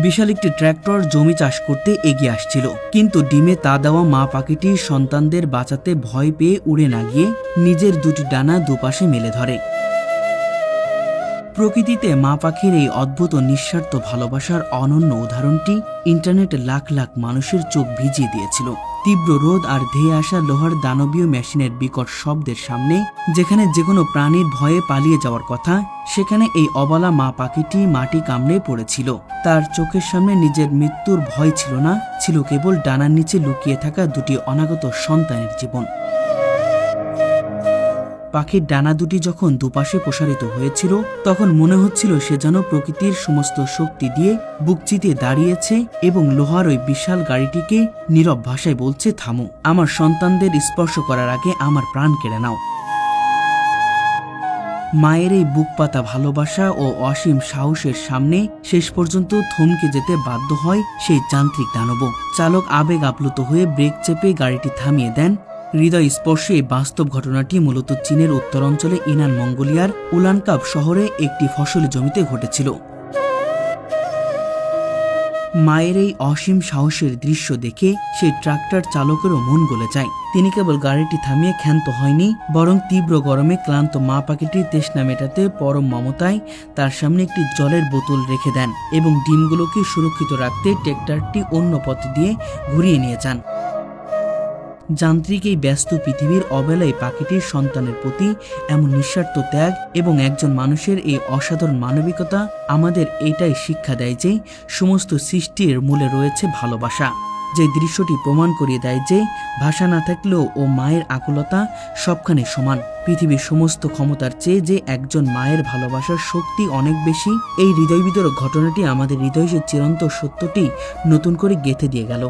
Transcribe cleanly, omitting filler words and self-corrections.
বিশাল একটি ট্র্যাক্টর জমি চাষ করতে এগিয়ে আসছিল, কিন্তু ডিমে তা দেওয়া মা পাখিটি সন্তানদের বাঁচাতে ভয় পেয়ে উড়ে না গিয়ে নিজের দুটি ডানা দুপাশে মেলে ধরে। প্রকৃতিতে মা পাখির এই অদ্ভুত ও নিঃস্বার্থ ভালোবাসার অনন্য উদাহরণটি ইন্টারনেটে লাখ লাখ মানুষের চোখ ভিজিয়ে দিয়েছিল। তীব্র রোদ আর ধেয়ে আসা লোহার দানবীয় মেশিনের বিকট শব্দের সামনে, যেখানে যে কোনো প্রাণীর ভয়ে পালিয়ে যাওয়ার কথা, সেখানে এই অবলা মা পাখিটি মাটি কামড়ে পড়েছিল। তার চোখের সামনে নিজের মৃত্যুর ভয় ছিল না, ছিল কেবল ডানার নিচে লুকিয়ে থাকা দুটি অনাগত সন্তানের জীবন। পাখির ডানা দুটি যখন দুপাশে প্রসারিত হয়েছিল, তখন মনে হচ্ছিল সে যেন প্রকৃতির সমস্ত শক্তি দিয়ে বুক চিতিয়ে দাঁড়িয়েছে এবং লোহার ওই বিশাল গাড়িটিকে নীরব ভাষায় বলছে, থামো, আমার সন্তানদের স্পর্শ করার আগে আমার প্রাণ কেড়ে নাও। মায়ের এই বুক পাতা ভালোবাসা ও অসীম সাহসের সামনে শেষ পর্যন্ত থমকে যেতে বাধ্য হয় সেই যান্ত্রিক দানব। চালক আবেগ আপ্লুত হয়ে ব্রেক চেপে গাড়িটি থামিয়ে দেন। হৃদয় স্পর্শে এই বাস্তব ঘটনাটি মূলত চীনের উত্তরাঞ্চলে ইনান মঙ্গোলিয়ার উলানকাপ শহরে একটি ফসলি জমিতে ঘটেছিল। মায়ের এই অসীম সাহসের দৃশ্য দেখে সেই ট্রাক্টর চালকেরও মন গলে যায়। তিনি কেবল গাড়িটি থামিয়ে ক্ষান্ত হয়নি, বরং তীব্র গরমে ক্লান্ত মা পাখিটির তৃষ্ণা মেটাতে পরম মমতায় তার সামনে একটি জলের বোতল রেখে দেন এবং ডিমগুলোকে সুরক্ষিত রাখতে ট্রাক্টরটি অন্য পথ দিয়ে ঘুরিয়ে নিয়ে যান। যান্ত্রিক এই ব্যস্ত পৃথিবীর অবেলায় পাখিটির সন্তানের প্রতি এমন নিঃস্বার্থ ত্যাগ এবং একজন মানুষের এই অসাধারণ মানবিকতা আমাদের এটাই শিক্ষা দেয় যে সমস্ত সৃষ্টির মূলে রয়েছে ভালোবাসা। যে দৃশ্যটি প্রমাণ করিয়ে দেয় যে ভাষা না থাকলেও ও মায়ের আকুলতা সবখানে সমান। পৃথিবীর সমস্ত ক্ষমতার চেয়ে যে একজন মায়ের ভালোবাসার শক্তি অনেক বেশি। এই হৃদয়বিদারক ঘটনাটি আমাদের হৃদয়ে চিরন্তন সত্যটি নতুন করে গেঁথে দিয়ে গেল।